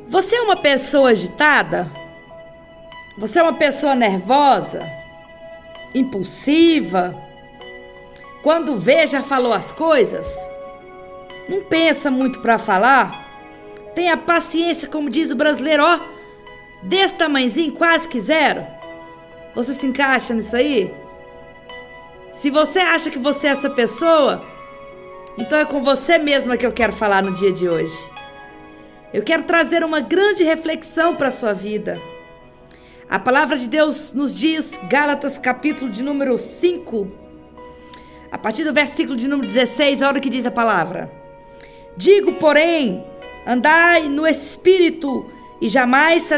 Você é uma pessoa agitada? Você é uma pessoa nervosa? Impulsiva? Quando vê, já falou as coisas? Não pensa muito para falar? Tenha paciência, como diz o brasileiro, ó, desse tamanhozinho, quase que zero. Você se encaixa nisso aí? Se você acha que você é essa pessoa, então é com você mesma que eu quero falar no dia de hoje. Eu quero trazer uma grande reflexão para a sua vida. A palavra de Deus nos diz, Gálatas capítulo de número 5, a partir do versículo de número 16, olha o que diz a palavra. Digo, porém, andai no Espírito e jamais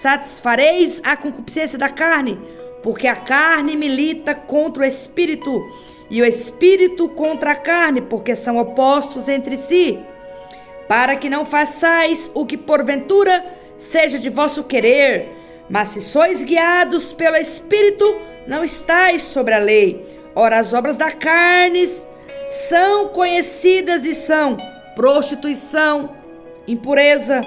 satisfareis a concupiscência da carne, porque a carne milita contra o Espírito e o Espírito contra a carne, porque são opostos entre si, para que não façais o que porventura seja de vosso querer, mas se sois guiados pelo Espírito, não estáis sobre a lei. Ora, as obras da carne são conhecidas e são prostituição, impureza,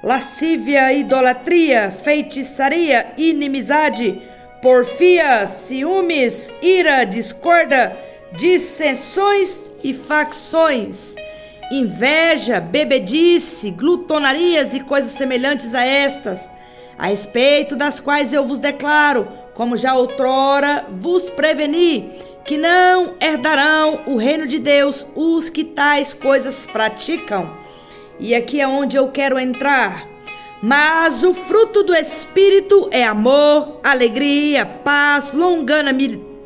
lascívia, idolatria, feitiçaria, inimizade, porfia, ciúmes, ira, discórdia, dissensões e facções, inveja, bebedice, glutonarias e coisas semelhantes a estas, a respeito das quais eu vos declaro, como já outrora vos preveni, que não herdarão o reino de Deus os que tais coisas praticam. E aqui é onde eu quero entrar. Mas o fruto do Espírito é amor, alegria, paz,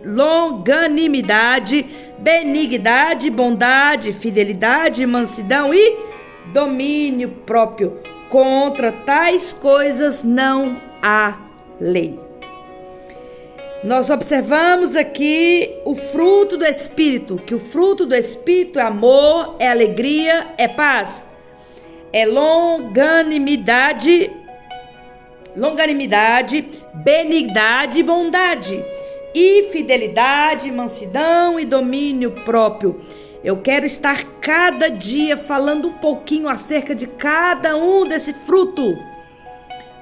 longanimidade, benignidade, bondade, fidelidade, mansidão e domínio próprio. Contra tais coisas não há lei. Nós observamos aqui o fruto do Espírito, que o fruto do Espírito é amor, é alegria, é paz, é longanimidade, benignidade e bondade, e fidelidade, mansidão e domínio próprio. Eu quero estar cada dia falando um pouquinho acerca de cada um desse fruto.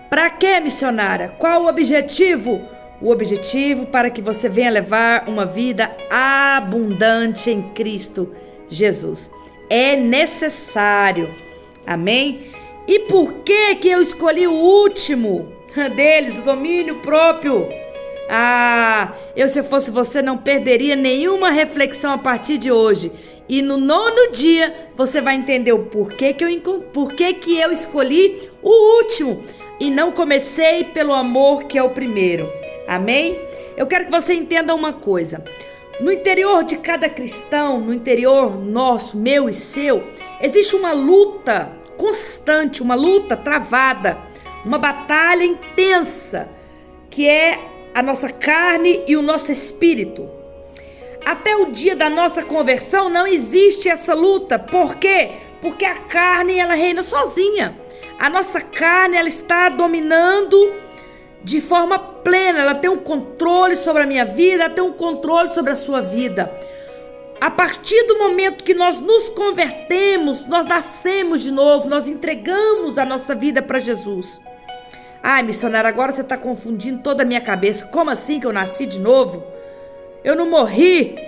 Para quê, missionária? Qual o objetivo? O objetivo para que você venha levar uma vida abundante em Cristo Jesus. É necessário. Amém? E por que eu escolhi o último deles, o domínio próprio? Se eu fosse você, não perderia nenhuma reflexão a partir de hoje. E no 9º dia, você vai entender o porquê que eu escolhi o último e não comecei pelo amor, que é o primeiro. Amém? Eu quero que você entenda uma coisa. No interior de cada cristão, no interior nosso, meu e seu, existe uma luta constante, uma luta travada, uma batalha intensa, que é a nossa carne e o nosso espírito. Até o dia da nossa conversão não existe essa luta. Por quê? Porque a carne, ela reina sozinha. A nossa carne, ela está dominando de forma plena. Ela tem um controle sobre a minha vida, ela tem um controle sobre a sua vida. A partir do momento que nós nos convertemos, nós nascemos de novo, nós entregamos a nossa vida para Jesus. Missionária, agora você está confundindo toda a minha cabeça. Como assim que eu nasci de novo? Eu não morri?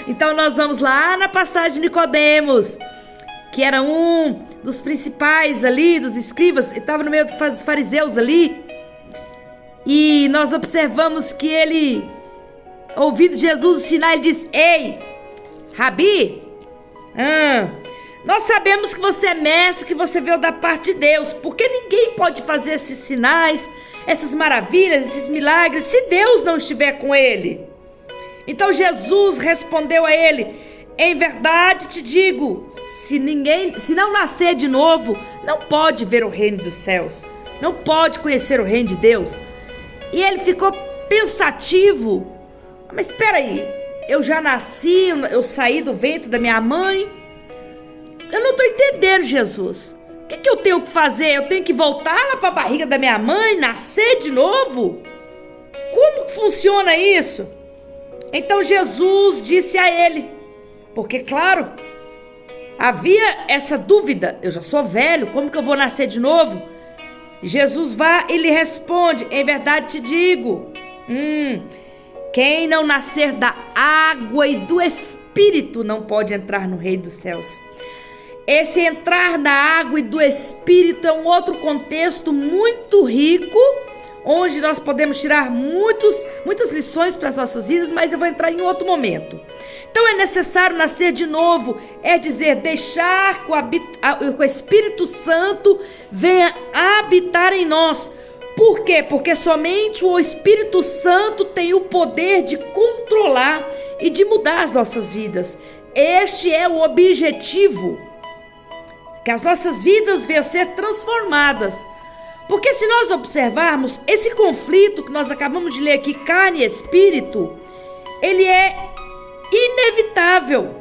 Então nós vamos lá na passagem de Nicodemos, que era um dos principais ali, dos escribas, estava no meio dos fariseus ali. E nós observamos que ele, ouvindo Jesus ensinar, ele disse: Ei, Rabi, nós sabemos que você é mestre, que você veio da parte de Deus, porque ninguém pode fazer esses sinais, essas maravilhas, esses milagres, se Deus não estiver com ele. Então Jesus respondeu a ele: Em verdade te digo, se não nascer de novo, não pode ver o reino dos céus, não pode conhecer o reino de Deus. E ele ficou pensativo. Mas espera aí, eu já nasci, eu saí do ventre da minha mãe. Eu não estou entendendo, Jesus. O que eu tenho que fazer? Eu tenho que voltar lá para a barriga da minha mãe, nascer de novo? Como que funciona isso? Então Jesus disse a ele, porque claro, Havia essa dúvida: eu já sou velho, como que eu vou nascer de novo? Jesus vai e lhe responde: em verdade te digo, quem não nascer da água e do Espírito não pode entrar no reino dos céus. Esse entrar da água e do Espírito é um outro contexto muito rico, onde nós podemos tirar muitas lições para as nossas vidas, mas eu vou entrar em outro momento. Então é necessário nascer de novo, é dizer, deixar que o Espírito Santo venha habitar em nós. Por quê? Porque somente o Espírito Santo tem o poder de controlar e de mudar as nossas vidas. Este é o objetivo, que as nossas vidas venham a ser transformadas. Porque se nós observarmos, esse conflito que nós acabamos de ler aqui, carne e espírito, ele é inevitável.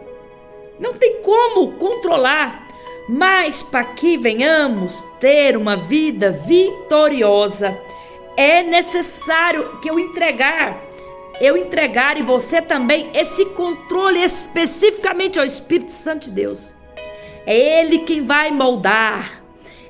Não tem como controlar. Mas para que venhamos ter uma vida vitoriosa, é necessário que eu entregar e você também esse controle especificamente ao Espírito Santo de Deus. É Ele quem vai moldar,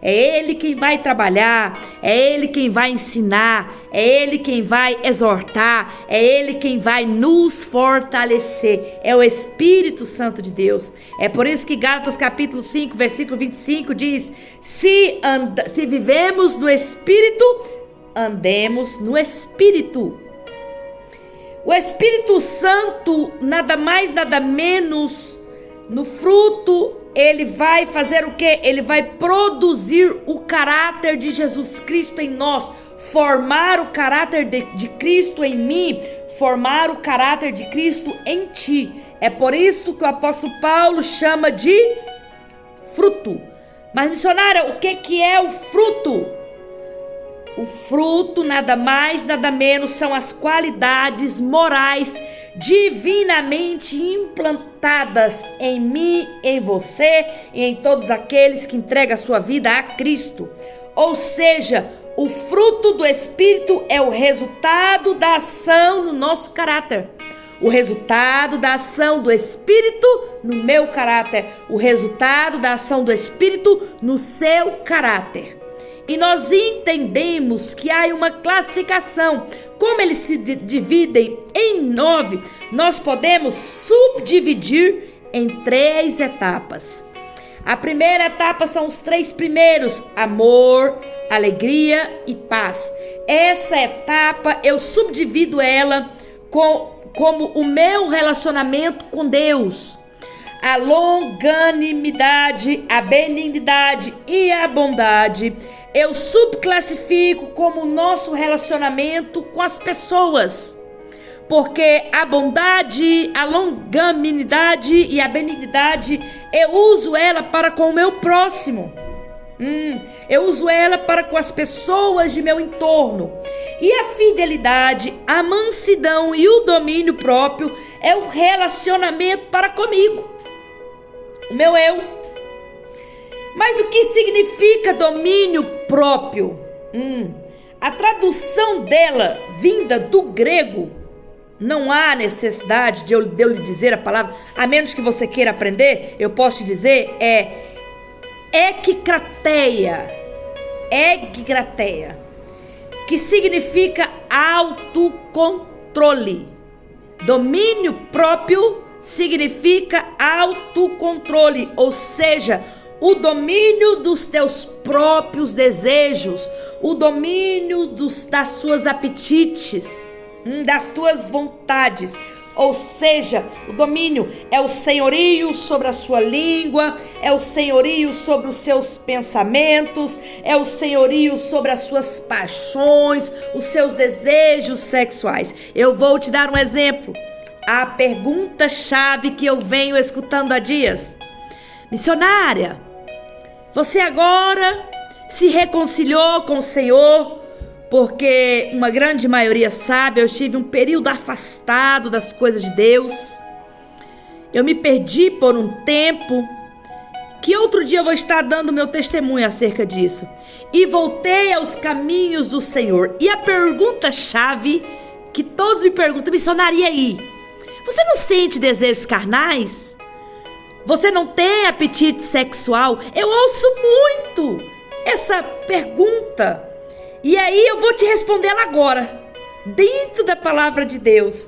é Ele quem vai trabalhar, é Ele quem vai ensinar, é Ele quem vai exortar, é Ele quem vai nos fortalecer, é o Espírito Santo de Deus. É por isso que Gálatas capítulo 5, versículo 25 diz: se vivemos no Espírito, andemos no Espírito. O Espírito Santo, nada mais, nada menos, no fruto, ele vai fazer o quê? Ele vai produzir o caráter de Jesus Cristo em nós, formar o caráter de Cristo em mim, formar o caráter de Cristo em ti. É por isso que o apóstolo Paulo chama de fruto. Mas, missionária, o que é o fruto? O fruto, nada mais, nada menos, são as qualidades morais divinamente implantadas em mim, em você e em todos aqueles que entregam a sua vida a Cristo. Ou seja, o fruto do Espírito é o resultado da ação no nosso caráter. O resultado da ação do Espírito no meu caráter. O resultado da ação do Espírito no seu caráter. E nós entendemos que há uma classificação. Como eles se dividem em 9, nós podemos subdividir em 3 etapas. A primeira etapa são os 3 primeiros: amor, alegria e paz. Essa etapa eu subdivido ela como o meu relacionamento com Deus. A longanimidade, a benignidade e a bondade eu subclassifico como o nosso relacionamento com as pessoas. Porque a bondade, a longanimidade e a benignidade, eu uso ela para com o meu próximo. Eu uso ela para com as pessoas de meu entorno. E a fidelidade, a mansidão e o domínio próprio é o relacionamento para comigo, o meu eu. Mas o que significa domínio próprio? A tradução dela, vinda do grego, não há necessidade de eu lhe dizer a palavra, a menos que você queira aprender, eu posso te dizer, é equikrateia, que significa autocontrole. Domínio próprio significa autocontrole, ou seja, o domínio dos teus próprios desejos, o domínio das suas apetites, das tuas vontades. Ou seja, o domínio é o senhorio sobre a sua língua, é o senhorio sobre os seus pensamentos, é o senhorio sobre as suas paixões, os seus desejos sexuais. Eu vou te dar um exemplo. A pergunta-chave que eu venho escutando há dias: missionária, você agora se reconciliou com o Senhor? Porque uma grande maioria sabe, eu tive um período afastado das coisas de Deus. Eu me perdi por um tempo, que outro dia eu vou estar dando meu testemunho acerca disso. E voltei aos caminhos do Senhor. E a pergunta-chave que todos me perguntam: missionária, e aí? Você não sente desejos carnais? Você não tem apetite sexual? Eu ouço muito essa pergunta. E aí eu vou te responder ela agora, dentro da palavra de Deus.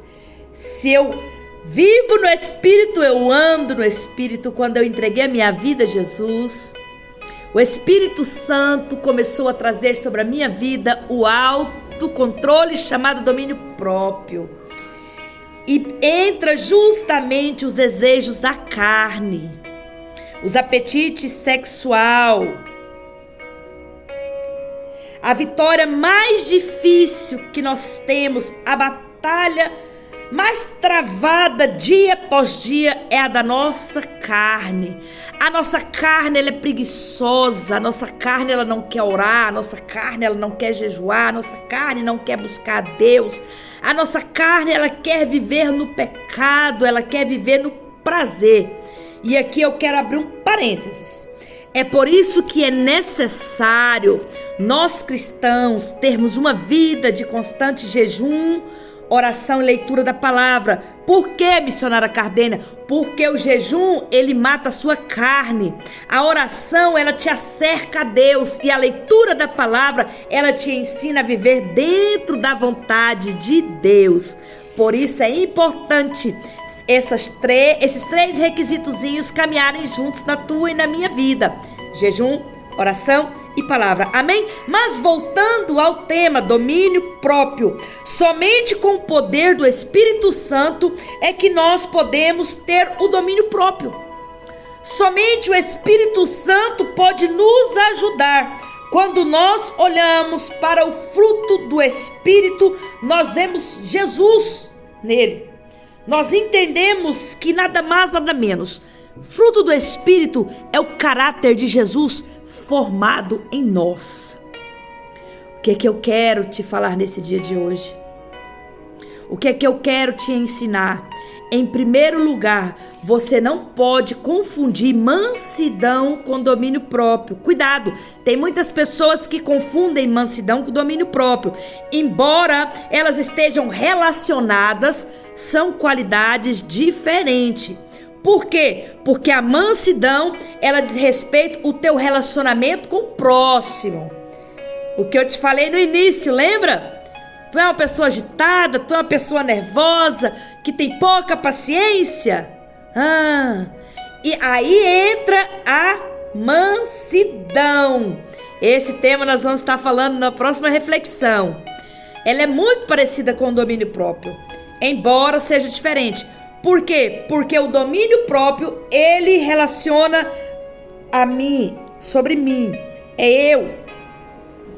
Se eu vivo no Espírito, eu ando no Espírito. Quando eu entreguei a minha vida a Jesus, o Espírito Santo começou a trazer sobre a minha vida o autocontrole chamado domínio próprio. E entra justamente os desejos da carne, os apetites sexual. A vitória mais difícil que nós temos, a batalha mais travada dia após dia é a da nossa carne. A nossa carne, ela é preguiçosa, a nossa carne, ela não quer orar, a nossa carne, ela não quer jejuar, a nossa carne não quer buscar a Deus. A nossa carne, ela quer viver no pecado, ela quer viver no prazer. E aqui eu quero abrir um parênteses. É por isso que é necessário nós cristãos termos uma vida de constante jejum, oração e leitura da palavra. Por que, missionária Cardênia? Porque o jejum, ele mata a sua carne. A oração, ela te acerca a Deus. E a leitura da palavra, ela te ensina a viver dentro da vontade de Deus. Por isso é importante esses três requisitozinhos caminharem juntos na tua e na minha vida: jejum, oração e palavra. Amém? Mas voltando ao tema domínio próprio, somente com o poder do Espírito Santo é que nós podemos ter o domínio próprio. Somente o Espírito Santo pode nos ajudar. Quando nós olhamos para o fruto do Espírito, nós vemos Jesus nele. Nós entendemos que nada mais, nada menos. Fruto do Espírito é o caráter de Jesus formado em nós. O que é que eu quero te falar nesse dia de hoje? O que é que eu quero te ensinar? Em primeiro lugar, você não pode confundir mansidão com domínio próprio. Cuidado, tem muitas pessoas que confundem mansidão com domínio próprio. Embora elas estejam relacionadas, são qualidades diferentes. Por quê? Porque a mansidão, ela diz respeito ao teu relacionamento com o próximo. O que eu te falei no início, lembra? Tu é uma pessoa agitada, tu é uma pessoa nervosa, que tem pouca paciência. E aí entra a mansidão. Esse tema nós vamos estar falando na próxima reflexão. Ela é muito parecida com o domínio próprio, embora seja diferente. Por quê? Porque o domínio próprio, ele relaciona a mim, sobre mim. É eu,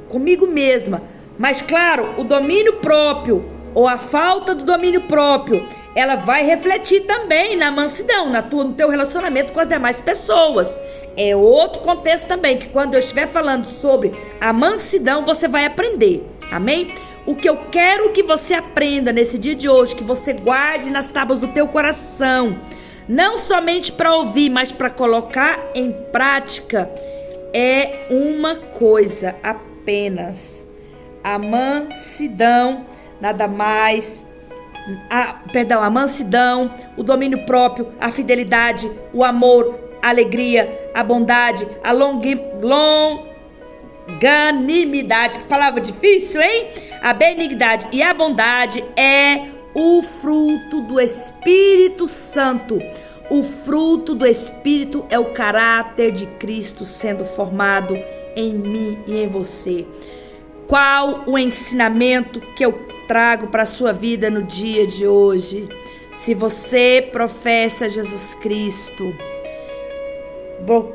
comigo mesma. Mas claro, o domínio próprio, ou a falta do domínio próprio, ela vai refletir também na mansidão, no teu relacionamento com as demais pessoas. É outro contexto também, que quando eu estiver falando sobre a mansidão, você vai aprender. Amém? O que eu quero que você aprenda nesse dia de hoje, que você guarde nas tábuas do teu coração, não somente para ouvir, mas para colocar em prática, é uma coisa apenas: a mansidão, nada mais. A mansidão, o domínio próprio, a fidelidade, o amor, a alegria, a bondade, a longanimidade, que palavra difícil, hein? A benignidade e a bondade é o fruto do Espírito Santo. O fruto do Espírito é o caráter de Cristo sendo formado em mim e em você. Qual o ensinamento que eu trago para a sua vida no dia de hoje? Se você professa Jesus Cristo,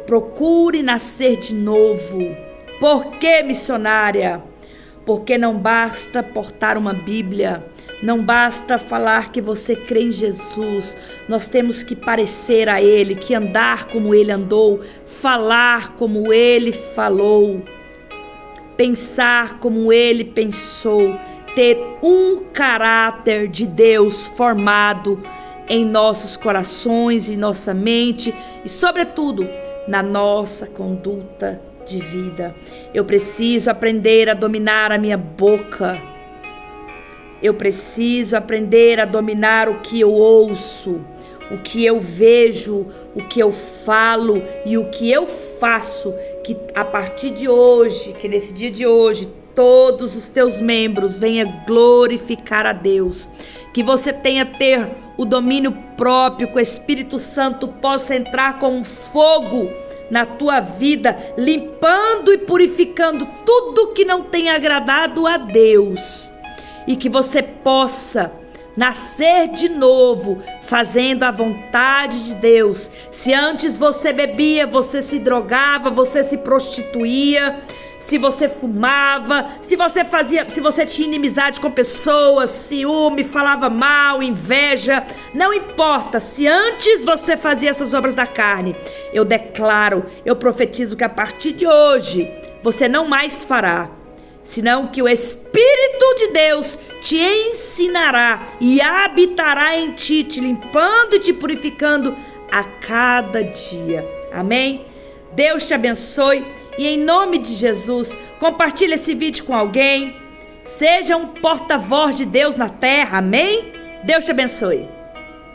procure nascer de novo. Por que, missionária? Porque não basta portar uma Bíblia, não basta falar que você crê em Jesus. Nós temos que parecer a Ele, que andar como Ele andou, falar como Ele falou, pensar como Ele pensou, ter um caráter de Deus formado em nossos corações, em nossa mente e, sobretudo, na nossa conduta de vida. Eu preciso aprender a dominar a minha boca. Eu preciso aprender a dominar o que eu ouço, o que eu vejo, o que eu falo e o que eu faço, que a partir de hoje, que nesse dia de hoje, todos os teus membros venham glorificar a Deus. Que você tenha ter o domínio próprio, que o Espírito Santo possa entrar com um fogo na tua vida, limpando e purificando tudo que não tem agradado a Deus. E que você possa nascer de novo, fazendo a vontade de Deus. Se antes você bebia, você se drogava, você se prostituía, se você fumava, se você tinha inimizade com pessoas, ciúme, falava mal, inveja, não importa. Se antes você fazia essas obras da carne, eu declaro, eu profetizo que a partir de hoje você não mais fará, senão que o Espírito de Deus te ensinará e habitará em ti, te limpando e te purificando a cada dia. Amém? Deus te abençoe e em nome de Jesus, compartilhe esse vídeo com alguém. Seja um porta-voz de Deus na terra. Amém? Deus te abençoe.